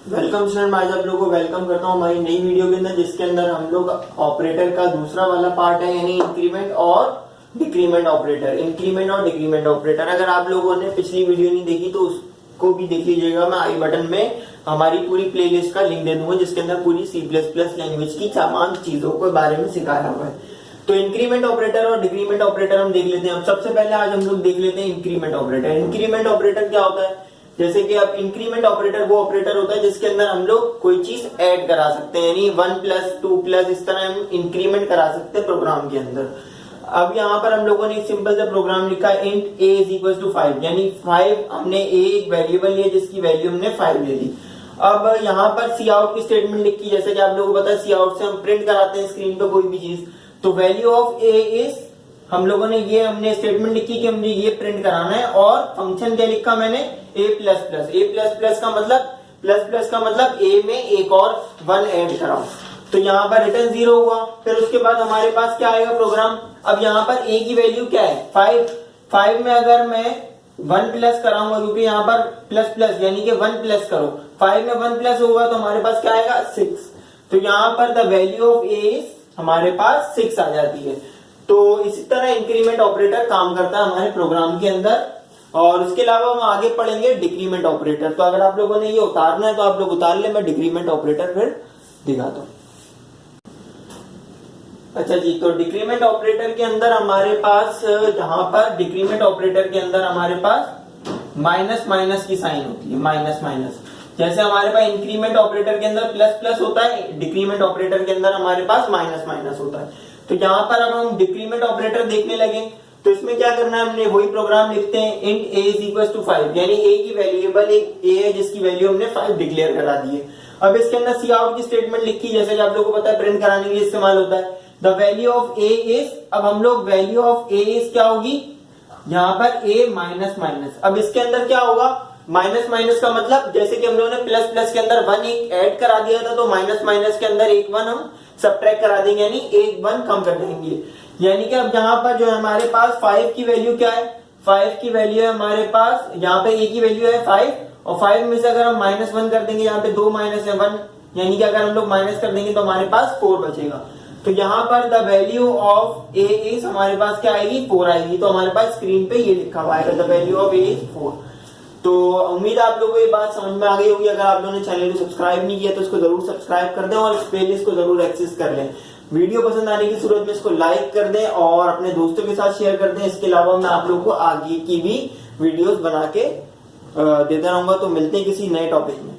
Welcome student, मैं आज आप लोगों को वेलकम करता हूँ हमारी नई वीडियो के अंदर, जिसके अंदर हम लोग ऑपरेटर का दूसरा वाला पार्ट है, यानी इंक्रीमेंट और डिक्रीमेंट ऑपरेटर। इंक्रीमेंट और डिक्रीमेंट ऑपरेटर अगर आप लोगों ने पिछली वीडियो नहीं देखी तो उसको भी देख लीजिएगा। मैं आई बटन में हमारी पूरी प्लेलिस्ट का लिंक दे दूंगा, जिसके अंदर पूरी C++ लैंग्वेज की तमाम चीजों के बारे में सिखाया हुआ है। तो इंक्रीमेंट ऑपरेटर और डिक्रीमेंट ऑपरेटर हम देख लेते हैं। अब सबसे पहले आज हम लोग देख लेते हैं इंक्रीमेंट ऑपरेटर। इंक्रीमेंट ऑपरेटर क्या होता है? जैसे कि अब इंक्रीमेंट ऑपरेटर वो ऑपरेटर होता है जिसके अंदर हम लोग कोई चीज ऐड करा सकते हैं, यानी 1 + 2 + इस तरह हम इंक्रीमेंट करा सकते हैं प्रोग्राम के अंदर। अब यहाँ पर हम लोगों ने एक सिंपल सा प्रोग्राम लिखा है, इंट a = 5, यानी 5 हमने a एक वेरिएबल लिया जिसकी वैल्यू हमने 5 ले ली। अब यहाँ पर सी आउट की स्टेटमेंट लिखी, जैसे कि आप लोगों को पता है सी आउट से हम प्रिंट कराते हैं स्क्रीन पे कोई भी चीज। तो वैल्यू ऑफ a इज, हम लोगों ने हमने स्टेटमेंट लिखी कि हमने ये प्रिंट कराना है, और फंक्शन क्या लिखा मैंने, a++। a++ का मतलब a में एक और 1 ऐड कराओ। तो यहाँ पर रिटर्न 0 हुआ। फिर उसके बाद हमारे पास क्या आएगा प्रोग्राम। अब यहाँ पर a की वैल्यू क्या है, 5 में अगर मैं 1 प्लस कराऊंगा, क्योंकि यहाँ पर प्लस यानी कि 1 प्लस करो, 5 में 1 प्लस होगा तो हमारे पास क्या आएगा, 6। तो यहाँ पर the value of a is हमारे पास 6 आ जाती है। तो इसी तरह इंक्रीमेंट ऑपरेटर काम करता है हमारे प्रोग्राम के अंदर। और उसके अलावा हम आगे पढ़ेंगे डिक्रीमेंट ऑपरेटर। तो अगर आप लोगों ने ये उतारना है तो आप लोग उतार ले, मैं डिक्रीमेंट ऑपरेटर फिर दिखाता हूँ। अच्छा जी, तो डिक्रीमेंट ऑपरेटर के अंदर हमारे पास, यहाँ पर डिक्रीमेंट ऑपरेटर के अंदर हमारे पास माइनस की साइन होती है, माइनस। जैसे हमारे पास इंक्रीमेंट ऑपरेटर के अंदर प्लस होता है, डिक्रीमेंट ऑपरेटर के अंदर हमारे पास माइनस होता है। तो यहाँ पर अब हम डिक्रीमेंट ऑपरेटर देखने लगे, तो इसमें क्या करना है, हमने वही प्रोग्राम लिखते हैं, इंट a = 5, यानी a की वेरिएबल एक a है जिसकी वैल्यू हमने 5 डिक्लेयर करा दी है। अब इसके अंदर सी आउट की स्टेटमेंट लिखी, जैसे कि आप लोगों को पता है प्रिंट कराने के लिए इस्तेमाल होता है। The value of a is, अब हम लोग वैल्यू ऑफ a इज क्या होगी, यहाँ पर a माइनस। अब इसके अंदर क्या होगा, माइनस का मतलब, जैसे कि हम लोगों ने प्लस के अंदर 1 एक ऐड करा दिया था, तो माइनस के अंदर एक 1 हम सब्ट्रैक्ट करा देंगे, यानी एक 1 कम कर देंगे। यानी कि अब यहाँ पर जो हमारे पास 5 की वैल्यू क्या है, 5 की वैल्यू है हमारे पास, यहाँ पे a की वैल्यू है 5, और 5 में से अगर हम -1 कर देंगे, यहाँ पे 2 माइनस है 1, यानी कि अगर हम लोग माइनस कर देंगे तो हमारे पास 4 बचेगा। तो यहाँ पर the value of a is हमारे पास क्या आएगी, 4 आएगी। तो हमारे पास स्क्रीन पे ये लिखा हुआ है, the value of a is 4। तो उम्मीद है आप लोगों को ये बात समझ में आ गई होगी। अगर आप लोगों ने चैनल को सब्सक्राइब नहीं किया तो इसको जरूर सब्सक्राइब कर दें और इस प्लेलिस्ट को जरूर एक्सेस कर लें। वीडियो पसंद आने की सूरत में इसको लाइक कर दें और अपने दोस्तों के साथ शेयर कर दें। इसके अलावा मैं आप लोगों को आगे की भी वीडियोस बना के देता रहूंगा। तो मिलते हैं किसी नए टॉपिक में।